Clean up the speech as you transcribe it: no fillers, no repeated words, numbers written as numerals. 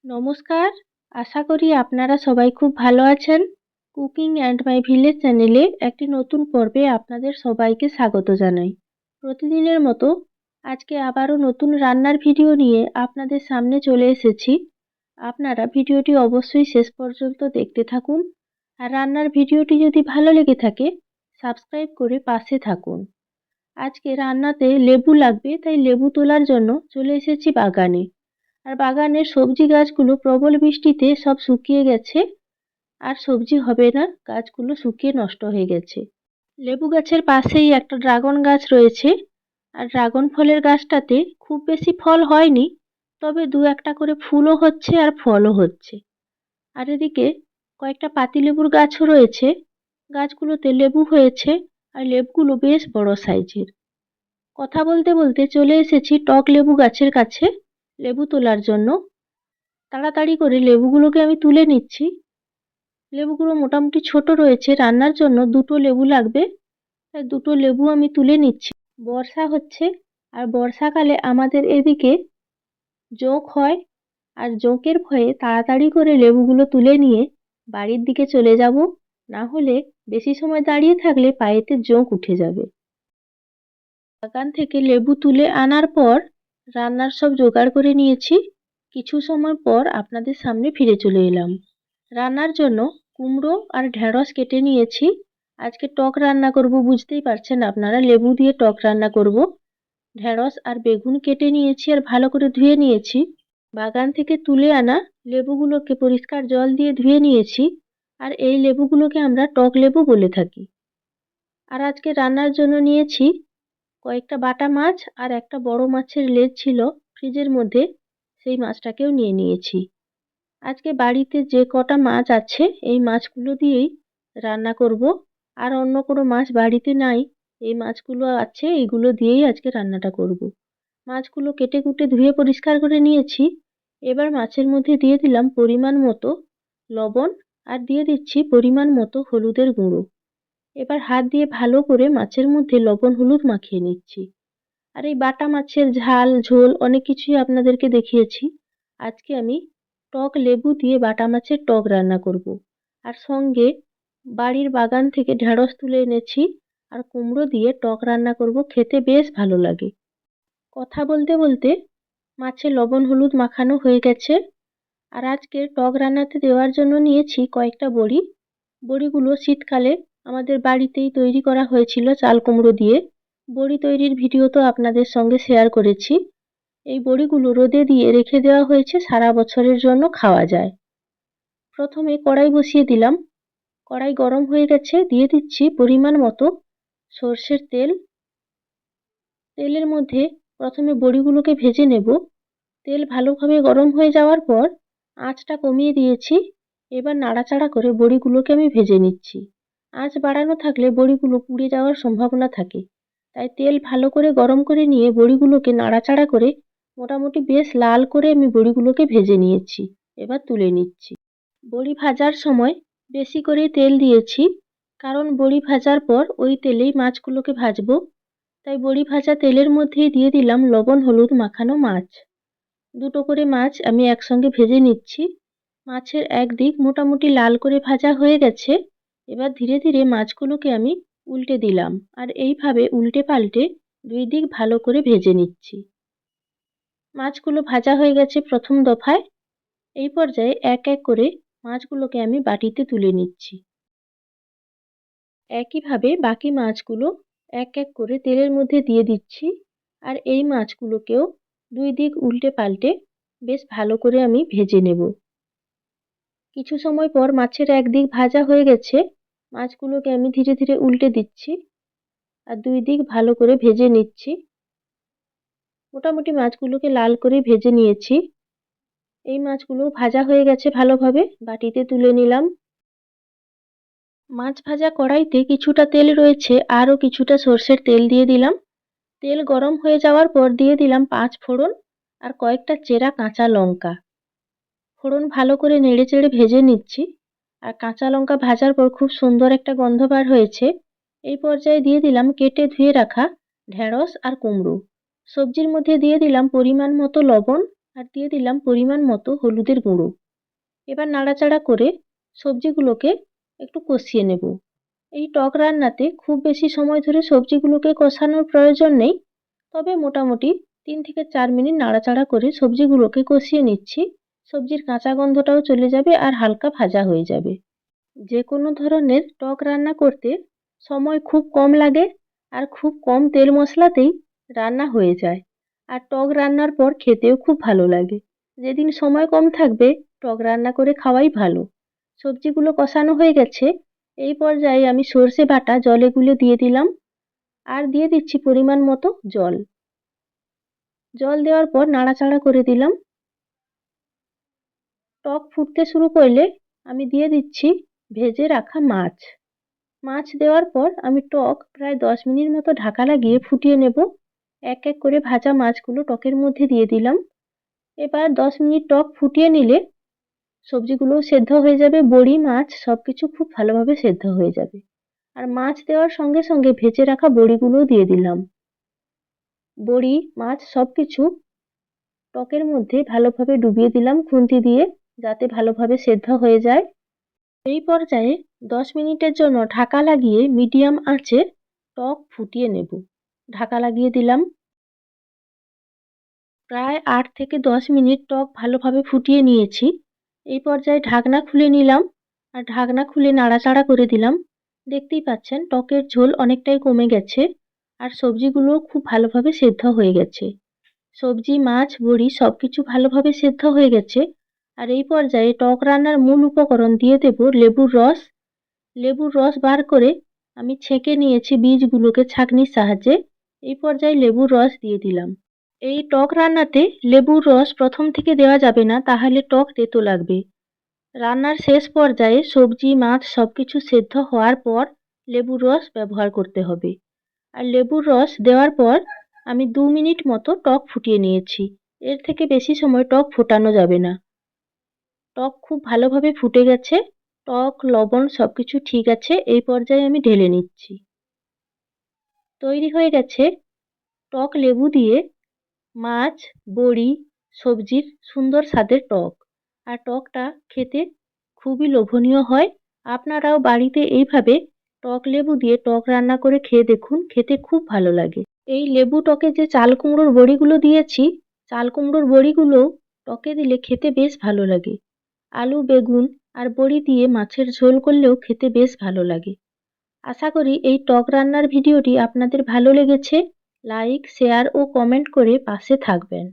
নমস্কার, আশা করি আপনারা সবাই খুব ভালো আছেন। কুকিং অ্যান্ড মাই ভিলেজ চ্যানেলে একটি নতুন পর্বে আপনাদের সবাইকে স্বাগত জানাই। প্রতিদিনের মতো আজকে আবারও নতুন রান্নার ভিডিও নিয়ে আপনাদের সামনে চলে এসেছি। আপনারা ভিডিওটি অবশ্যই শেষ পর্যন্ত দেখতে থাকুন। আর রান্নার ভিডিওটি যদি ভালো লেগে থাকে, সাবস্ক্রাইব করে পাশে থাকুন। আজকে রান্নাতে লেবু লাগবে, তাই লেবু তোলার জন্য চলে এসেছি বাগানে। আর বাগানের সবজি গাছগুলো প্রবল বৃষ্টিতে সব শুকিয়ে গেছে, আর সবজি হবে না, গাছগুলো শুকিয়ে নষ্ট হয়ে গেছে। লেবু গাছের পাশেই একটা ড্রাগন গাছ রয়েছে, আর ড্রাগন ফলের গাছটাতে খুব বেশি ফল হয়নি, তবে দু একটা করে ফুলও হচ্ছে আর ফলও হচ্ছে। আর এদিকে কয়েকটা পাতিলেবুর গাছও রয়েছে, গাছগুলোতে লেবু হয়েছে, আর লেবুগুলো বেশ বড় সাইজের। কথা বলতে বলতে চলে এসেছি টক লেবু গাছের কাছে লেবু তোলার জন্য। তাড়াতাড়ি করে লেবুগুলোকে আমি তুলে নিচ্ছি। লেবুগুলো মোটামুটি ছোট রয়েছে, রান্নার জন্য দুটো লেবু লাগবে, তাই দুটো লেবু আমি তুলে নিচ্ছি। বর্ষা হচ্ছে, আর বর্ষাকালে আমাদের এদিকে জোঁক হয়, আর জোঁকের ভয়ে তাড়াতাড়ি করে লেবুগুলো তুলে নিয়ে বাড়ির দিকে চলে যাব, না হলে বেশি সময় দাঁড়িয়ে থাকলে পায়েতে জোঁক উঠে যাবে। বাগান থেকে লেবু তুলে আনার পর রান্নার সব জোগাড় করে নিয়েছি। কিছু সময় পর আপনাদের সামনে ফিরে চলে এলাম। রান্নার জন্য কুমড়ো আর ঢেঁড়স কেটে নিয়েছি। আজকে টক রান্না করব, বুঝতেই পারছেন আপনারা, লেবু দিয়ে টক রান্না করব। ঢেঁড়স আর বেগুন কেটে নিয়েছি আর ভালো করে ধুয়ে নিয়েছি। বাগান থেকে তুলে আনা লেবুগুলোকে পরিষ্কার জল দিয়ে ধুয়ে নিয়েছি, আর এই লেবুগুলোকে আমরা টক লেবু বলে থাকি। আর আজকে রান্নার জন্য নিয়েছি কয়েকটা বাটা মাছ, আর একটা বড় মাছের লেজ ছিল ফ্রিজের মধ্যে, সেই মাছটাকেও নিয়ে নিয়েছি। আজকে বাড়িতে যে কটা মাছ আছে এই মাছগুলো দিয়েই রান্না করব, আর অন্য কোনো মাছ বাড়িতে নাই, এই মাছগুলো আছে, এইগুলো দিয়েই আজকে রান্নাটা করব। মাছগুলো কেটে কুটে ধুয়ে পরিষ্কার করে নিয়েছি। এবার মাছের মধ্যে দিয়ে দিলাম পরিমাণ মতো লবণ, আর দিয়ে দিচ্ছি পরিমাণ মতো হলুদের গুঁড়ো। এবার হাত দিয়ে ভালো করে মাছের মধ্যে লবণ হলুদ মাখিয়ে নিচ্ছি। আর এই বাটা মাছের ঝাল ঝোল অনেক কিছুই আপনাদেরকে দেখিয়েছি। আজকে আমি টক লেবু দিয়ে বাটা মাছের টক রান্না করব। আর সঙ্গে বাড়ির বাগান থেকে ঢেঁড়স তুলে এনেছি, আর কুমড়ো দিয়ে টক রান্না করব, খেতে বেশ ভালো লাগে। কথা বলতে বলতে মাছে লবণ হলুদ মাখানো হয়ে গেছে। আর আজকে টক রান্নাতে দেওয়ার জন্য নিয়েছি কয়েকটা বড়ি। বড়িগুলো শীতকালে আমাদের বাড়িতেই তৈরি করা হয়েছিল চাল কুমড়ো দিয়ে। বড়ি তৈরির ভিডিও তো আপনাদের সঙ্গে শেয়ার করেছি। এই বড়িগুলো রোদে দিয়ে রেখে দেওয়া হয়েছে, সারা বছরের জন্য খাওয়া যায়। প্রথমে কড়াই বসিয়ে দিলাম, কড়াই গরম হয়ে গেছে, দিয়ে দিচ্ছি পরিমাণ মতো সর্ষের তেল। তেলের মধ্যে প্রথমে বড়িগুলোকে ভেজে নেব। তেল ভালোভাবে গরম হয়ে যাওয়ার পর আঁচটা কমিয়ে দিয়েছি। এবার নাড়াচাড়া করে বড়িগুলোকে আমি ভেজে নিচ্ছি। আঁচ বাড়ানো থাকলে বড়িগুলো পুড়ে যাওয়ার সম্ভাবনা থাকে, তাই তেল ভালো করে গরম করে নিয়ে বড়িগুলোকে নাড়াচাড়া করে মোটামুটি বেশ লাল করে আমি বড়িগুলোকে ভেজে নিয়েছি। এবার তুলে নিচ্ছি। বড়ি ভাজার সময় বেশি করে তেল দিয়েছি, কারণ বড়ি ভাজার পর ওই তেলেই মাছগুলোকে ভাজবো। তাই বড়ি ভাজা তেলের মধ্যেই দিয়ে দিলাম লবণ হলুদ মাখানো মাছ। দুটো করে মাছ আমি একসঙ্গে ভেজে নিচ্ছি। মাছের একদিক মোটামুটি লাল করে ভাজা হয়ে গেছে। এবার ধীরে ধীরে মাছগুলোকে আমি উল্টে দিলাম, আর এইভাবে উল্টে পাল্টে দুই দিক ভালো করে ভেজে নিচ্ছি। মাছগুলো ভাজা হয়ে গেছে প্রথম দফায়। এই পর্যায়ে এক এক করে মাছগুলোকে আমি বাটিতে তুলে নিচ্ছি। একইভাবে বাকি মাছগুলো এক এক করে তেলের মধ্যে দিয়ে দিচ্ছি, আর এই মাছগুলোকেও দুই দিক উল্টে পাল্টে বেশ ভালো করে আমি ভেজে নেব। কিছু সময় পর মাছের একদিক ভাজা হয়ে গেছে, মাছগুলোকে আমি ধীরে ধীরে উল্টে দিচ্ছি, আর দুই দিক ভালো করে ভেজে নিচ্ছি। মোটামুটি মাছগুলোকে লাল করে ভেজে নিয়েছি। এই মাছগুলো ভাজা হয়ে গেছে ভালোভাবে, বাটিতে তুলে নিলাম। মাছ ভাজা কড়াইতে কিছুটা তেল রয়েছে, আরও কিছুটা সর্ষের তেল দিয়ে দিলাম। তেল গরম হয়ে যাওয়ার পর দিয়ে দিলাম 5 ফোড়ন আর কয়েকটা চেরা কাঁচা লঙ্কা। ফোড়ন ভালো করে নেড়েচেড়ে ভেজে নিচ্ছি, আর কাঁচা লঙ্কা ভাজার পর খুব সুন্দর একটা গন্ধ বার হয়েছে। এই পর্যায়ে দিয়ে দিলাম কেটে ধুয়ে রাখা ঢেঁড়স আর কুমড়ো। সবজির মধ্যে দিয়ে দিলাম পরিমাণ মতো লবণ, আর দিয়ে দিলাম পরিমাণ মতো হলুদের গুঁড়ো। এবার নাড়াচাড়া করে সবজিগুলোকে একটু কষিয়ে নেব। এই টক রান্নাতে খুব বেশি সময় ধরে সবজিগুলোকে কষানোর প্রয়োজন নেই, তবে মোটামুটি 3 থেকে 4 মিনিট নাড়াচাড়া করে সবজিগুলোকে কষিয়ে নিচ্ছি। সবজির কাঁচা গন্ধটাও চলে যাবে আর হালকা ভাজা হয়ে যাবে। যে কোনো ধরনের টক রান্না করতে সময় খুব কম লাগে আর খুব কম তেল মশলাতেই রান্না হয়ে যায়। আর টক রান্নার পর খেতেও খুব ভালো লাগে। যেদিন সময় কম থাকবে টক রান্না করে খাওয়াই ভালো। সবজিগুলো কষানো হয়ে গেছে। এই পর্যায়ে আমি সর্ষে বাটা জলে গুলে দিয়ে দিলাম আর দিয়ে দিচ্ছি পরিমাণ মতো জল। জল দেওয়ার পর নাড়াচাড়া করে দিলাম। টক ফুটতে শুরু করলে আমি দিয়ে দিচ্ছি ভেজে রাখা মাছ। মাছ দেওয়ার পর আমি টক প্রায় 10 মিনিট মতো ঢাকা লাগিয়ে ফুটিয়ে নেব। এক এক করে ভাজা মাছগুলো টকের মধ্যে দিয়ে দিলাম। এবার 10 মিনিট টক ফুটিয়ে নিলে সবজিগুলোও সেদ্ধ হয়ে যাবে, বড়ি মাছ সবকিছু খুব ভালোভাবে সেদ্ধ হয়ে যাবে। আর মাছ দেওয়ার সঙ্গে সঙ্গে ভেজে রাখা বড়িগুলোও দিয়ে দিলাম। বড়ি মাছ সবকিছু টকের মধ্যে ভালোভাবে ডুবিয়ে দিলাম খুন্তি দিয়ে, যাতে ভালোভাবে সেদ্ধ হয়ে যায়। এই পর্যায়ে 10 মিনিটের জন্য ঢাকা লাগিয়ে মিডিয়াম আঁচে টক ফুটিয়ে নেব। ঢাকা লাগিয়ে দিলাম। প্রায় 8 থেকে 10 মিনিট টক ভালোভাবে ফুটিয়ে নিয়েছি। এই পর্যায়ে ঢাকনা খুলে নিলাম আর ঢাকনা খুলে নাড়াচাড়া করে দিলাম। দেখতেই পাচ্ছেন টকের ঝোল অনেকটাই কমে গেছে আর সবজিগুলোও খুব ভালোভাবে সেদ্ধ হয়ে গেছে। সবজি, মাছ, বড়ি সবকিছু ভালোভাবে সেদ্ধ হয়ে গেছে। আর এই পর্যায়ে টক রান্নার মূল উপকরণ দিয়ে দেব লেবুর রস। লেবুর রস বার করে আমি ছেঁকে নিয়েছি বীজগুলোকে ছাঁকনির সাহায্যে। এই পর্যায়ে লেবুর রস দিয়ে দিলাম। এই টক রান্নাতে লেবুর রস প্রথম থেকে দেওয়া যাবে না, তাহলে টক তেতো লাগবে। রান্নার শেষ পর্যায়ে সবজি, মাছ সবকিছু সেদ্ধ হওয়ার পর লেবুর রস ব্যবহার করতে হবে। আর লেবুর রস দেওয়ার পর আমি 2 মিনিট মতো টক ফুটিয়ে নিয়েছি। এর থেকে বেশি সময় টক ফোটানো যাবে না। টক খুব ভালোভাবে ফুটে গেছে। টক, লবণ সবকিছু ঠিক আছে। এই পর্যায়ে আমি ঢেলে নিচ্ছি। তৈরি হয়ে গেছে টক লেবু দিয়ে মাছ, বড়ি, সবজির সুন্দর স্বাদের টক। আর টকটা খেতে খুবই লোভনীয় হয়। আপনারাও বাড়িতে এইভাবে টক লেবু দিয়ে টক রান্না করে খেয়ে দেখুন, খেতে খুব ভালো লাগে। এই লেবু টকে যে চাল কুমড়োর বড়িগুলো দিয়েছি, চাল কুমড়োর বড়িগুলো টকে দিলে খেতে বেশ ভালো লাগে। আলু, বেগুন আর বড়ি দিয়ে মাছের ঝোল করলেও খেতে বেশ ভালো লাগে। আশা করি এই টক রান্নার ভিডিওটি আপনাদের ভালো লেগেছে। লাইক, শেয়ার ও কমেন্ট করে পাশে থাকবেন।